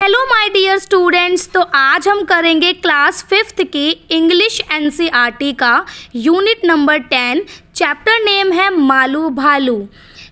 Hello my dear students, तो आज हम करेंगे क्लास 5th की इंग्लिश एनसीईआरटी का यूनिट नंबर 10। चैप्टर नेम है मालू भालू।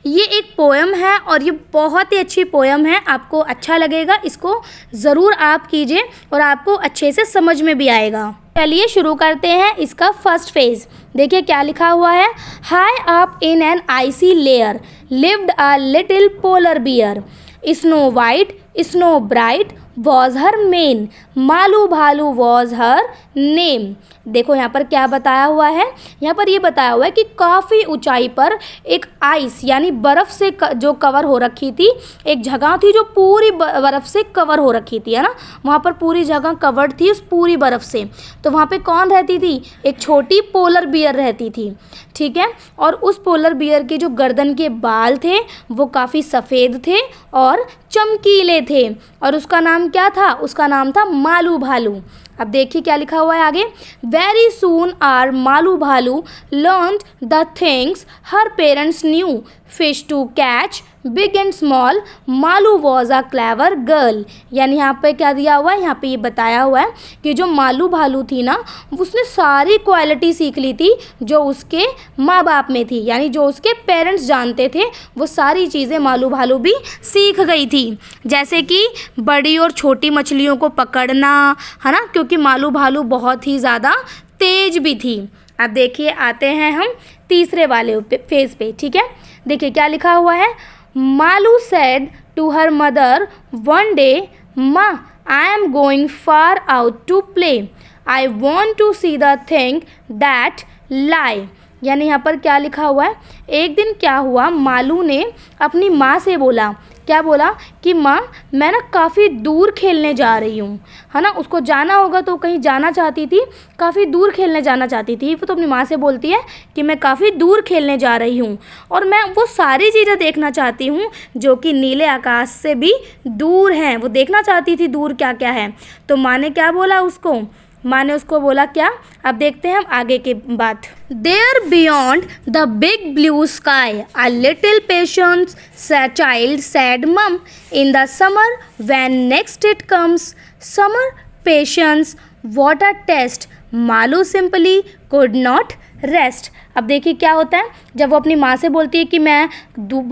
ये एक पोएम है और ये बहुत ही अच्छी पोएम है, आपको अच्छा लगेगा। इसको ज़रूर आप कीजिए और आपको अच्छे से समझ में भी आएगा। चलिए शुरू करते हैं इसका फर्स्ट फेज। देखिए क्या लिखा हुआ है। High up in an icy lair lived a little polar bear. Snow white snow bright was her mane, Malu Bhalu was her name. देखो यहाँ पर क्या बताया हुआ है। यहाँ पर ये बताया हुआ है कि काफ़ी ऊंचाई पर एक आइस यानी बर्फ़ से जो कवर हो रखी थी, एक जगह थी जो पूरी बर्फ़ से कवर हो रखी थी, है ना। वहाँ पर पूरी जगह कवर्ड थी उस पूरी बर्फ़ से। तो वहाँ पे कौन रहती थी? एक छोटी पोलर बियर रहती थी, ठीक है। और उस पोलर बियर के जो गर्दन के बाल थे वो काफ़ी सफ़ेद थे और चमकीले थे, और उसका नाम क्या था? उसका नाम था मालू भालू। अब देखिए क्या लिखा हुआ है आगे। Very soon our Malu Bhalu learned the things her parents knew, fish to catch big and small, Malu was a clever girl. यानी यहाँ पे क्या दिया हुआ है, यहाँ पे ये बताया हुआ है कि जो मालू भालू थी ना, उसने सारी क्वालिटी सीख ली थी जो उसके माँ बाप में थी, यानी जो उसके पेरेंट्स जानते थे वो सारी चीज़ें मालू भालू भी सीख गई थी। जैसे कि बड़ी और छोटी मछलियों को पकड़ना, है ना, क्योंकि मालू भालू बहुत ही ज़्यादा तेज भी थी। अब देखिए आते हैं हम तीसरे वाले फेज पे, ठीक है। देखिए क्या लिखा हुआ है। Malu said to her mother one day, Ma, I am going far out to play. I want to see the thing that lie. यानी यहाँ पर क्या लिखा हुआ है। एक दिन क्या हुआ, मालू ने अपनी माँ से बोला, क्या बोला कि माँ मैं ना काफ़ी दूर खेलने जा रही हूँ, है ना। उसको जाना होगा तो कहीं जाना चाहती थी, काफ़ी दूर खेलने जाना चाहती थी। वो तो अपनी माँ से बोलती है कि मैं काफ़ी दूर खेलने जा रही हूँ और मैं वो सारी चीज़ें देखना चाहती हूँ जो कि नीले आकाश से भी दूर हैं। वो देखना चाहती थी दूर क्या क्या है। तो माँ ने क्या बोला उसको? माँ ने उसको बोला क्या? अब देखते हैं हम आगे की बात। There beyond the big blue sky a little patience child said mum, in the summer when next it comes, summer patience what a test, Malu simply could not rest. अब देखिए क्या होता है जब वो अपनी माँ से बोलती है कि मैं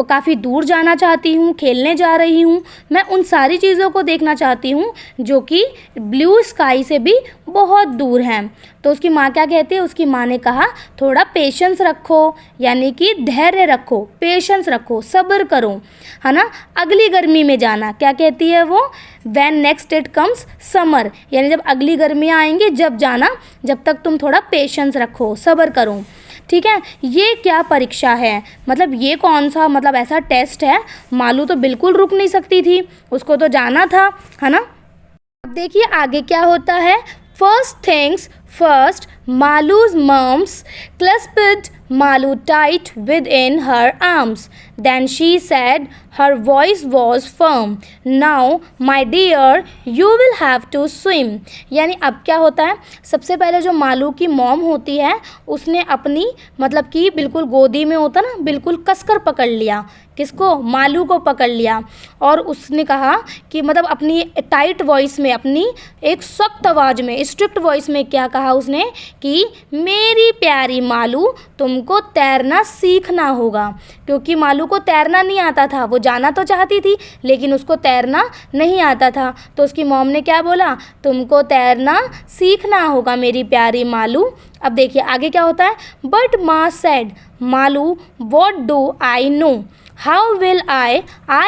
काफ़ी दूर जाना चाहती हूँ, खेलने जा रही हूँ, मैं उन सारी चीज़ों को देखना चाहती हूँ जो कि ब्लू स्काई से भी बहुत दूर हैं। तो उसकी माँ क्या कहती है? उसकी माँ ने कहा थोड़ा पेशेंस रखो, यानी कि धैर्य रखो, पेशेंस रखो, सब्र करो, है ना। अगली गर्मी में जाना, क्या कहती है वो? When next it comes summer, यानी जब अगली गर्मियाँ आएंगी जब जाना, जब तक तुम थोड़ा पेशेंस रखो, सब्र करो, ठीक है। ये क्या परीक्षा है, मतलब ये कौन सा मतलब ऐसा टेस्ट है? मालू तो बिल्कुल रुक नहीं सकती थी, उसको तो जाना था, है ना। अब देखिए आगे क्या होता है। फर्स्ट थिंग्स फर्स्ट, मालू's mums clasped Malu tight within her arms. Then she said, her voice was firm, now my dear you will have to swim. यानी अब क्या होता है, सबसे पहले जो मालू की मॉम होती है उसने अपनी मतलब कि बिल्कुल गोदी में होता ना, बिल्कुल कसकर पकड़ लिया। किसको? मालू को पकड़ लिया। और उसने कहा कि मतलब अपनी टाइट वॉइस में, अपनी एक सख्त आवाज़ में, स्ट्रिक्ट वॉइस में क्या कहा उसने कि मेरी प्यारी मालू तुमको तैरना सीखना होगा। क्योंकि मालू को तैरना नहीं आता था, वो जाना तो चाहती थी लेकिन उसको तैरना नहीं आता था। तो उसकी मॉम ने क्या बोला? तुमको तैरना सीखना होगा मेरी प्यारी मालू। अब देखिए आगे क्या होता है। बट माँ said, Malu what do I know, how will I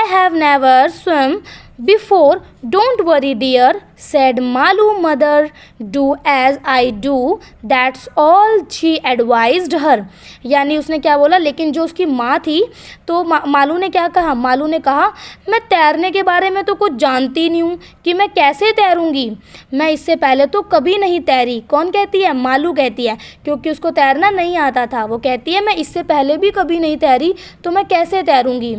have never swim before, don't worry dear, said Malu mother, do as I do, that's all she advised her. यानी उसने क्या बोला, लेकिन जो उसकी माँ थी तो मालू ने क्या कहा? मालू ने कहा मैं तैरने के बारे में तो कुछ जानती नहीं हूँ कि मैं कैसे तैरूँगी, मैं इससे पहले तो कभी नहीं तैरी। कौन कहती है? मालू कहती है, क्योंकि उसको तैरना नहीं आता था। वो कहती है मैं इससे पहले भी कभी नहीं तैरी तो मैं कैसे तैरूँगी।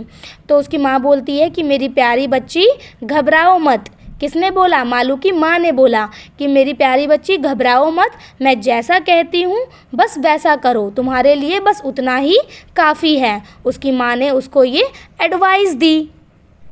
तो उसकी माँ बोलती है कि मेरी प्यारी बच्ची घबराओ मत। किसने बोला? मालू की माँ ने बोला कि मेरी प्यारी बच्ची घबराओ मत, मैं जैसा कहती हूँ बस वैसा करो, तुम्हारे लिए बस उतना ही काफ़ी है। उसकी माँ ने उसको ये एडवाइस दी।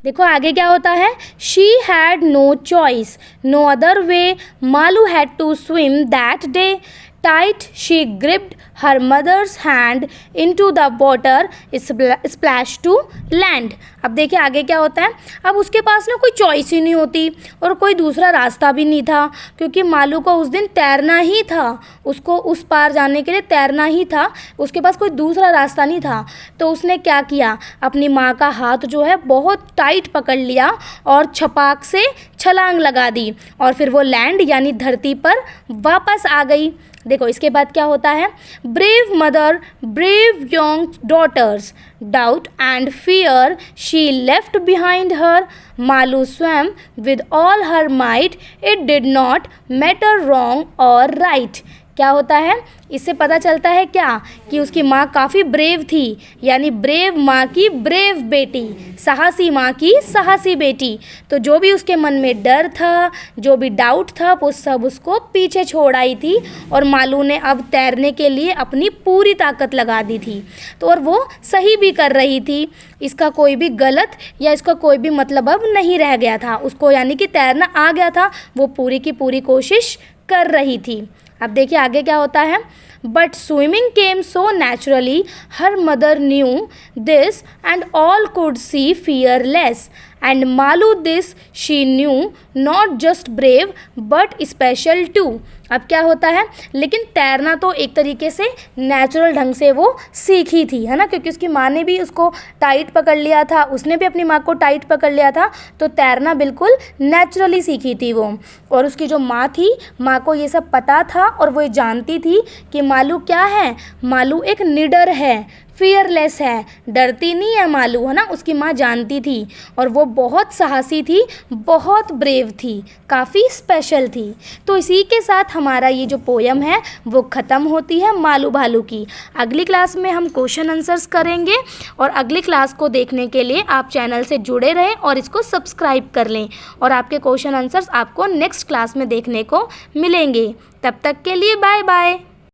देखो आगे क्या होता है, she had no choice, no other way, Malu had to swim that day, tight she gripped her mother's hand into the water, splash to land. अब देखिए आगे क्या होता है, अब उसके पास ना कोई चॉइस ही नहीं होती और कोई दूसरा रास्ता भी नहीं था, क्योंकि मालू को उस दिन तैरना ही था, उसको उस पार जाने के लिए तैरना ही था, उसके पास कोई दूसरा रास्ता नहीं था। तो उसने क्या किया, अपनी माँ का हाथ जो है बहुत टाइट पकड़ लिया और छपाक से छलांग लगा दी और फिर वो लैंड यानी धरती पर वापस आ गई। देखो इसके बाद क्या होता है, brave mother brave young daughters, doubt and fear she left behind her, Malu swam with all her might, it did not matter wrong or right. क्या होता है, इससे पता चलता है क्या कि उसकी माँ काफ़ी ब्रेव थी, यानी ब्रेव माँ की ब्रेव बेटी, साहसी माँ की साहसी बेटी। तो जो भी उसके मन में डर था, जो भी डाउट था, वो सब उसको पीछे छोड़ आई थी और मालू ने अब तैरने के लिए अपनी पूरी ताकत लगा दी थी। तो और वो सही भी कर रही थी, इसका कोई भी गलत या इसका कोई भी मतलब अब नहीं रह गया था, उसको यानी कि तैरना आ गया था, वो पूरी की पूरी कोशिश कर रही थी। अब देखिए आगे क्या होता है, but swimming came so naturally her mother knew this and all could see fearless, and Malu this she knew not just brave but special too. अब क्या होता है, लेकिन तैरना तो एक तरीके से नेचुरल ढंग से वो सीखी थी, है ना, क्योंकि उसकी माँ ने भी उसको टाइट पकड़ लिया था, उसने भी अपनी माँ को टाइट पकड़ लिया था, तो तैरना बिल्कुल नेचुरली सीखी थी वो। और उसकी जो माँ थी, माँ को ये सब पता था और वो जानती थी कि मालू क्या है, मालू एक निडर है, फियरलेस है, डरती नहीं है मालू, है ना, उसकी माँ जानती थी। और वो बहुत साहसी थी, बहुत ब्रेव थी, काफ़ी स्पेशल थी। तो इसी के साथ हमारा ये जो पोयम है वो ख़त्म होती है मालू भालू की। अगली क्लास में हम क्वेश्चन आंसर्स करेंगे और अगली क्लास को देखने के लिए आप चैनल से जुड़े रहें और इसको सब्सक्राइब कर लें और आपके क्वेश्चन आंसर्स आपको नेक्स्ट क्लास में देखने को मिलेंगे। तब तक के लिए बाय बाय।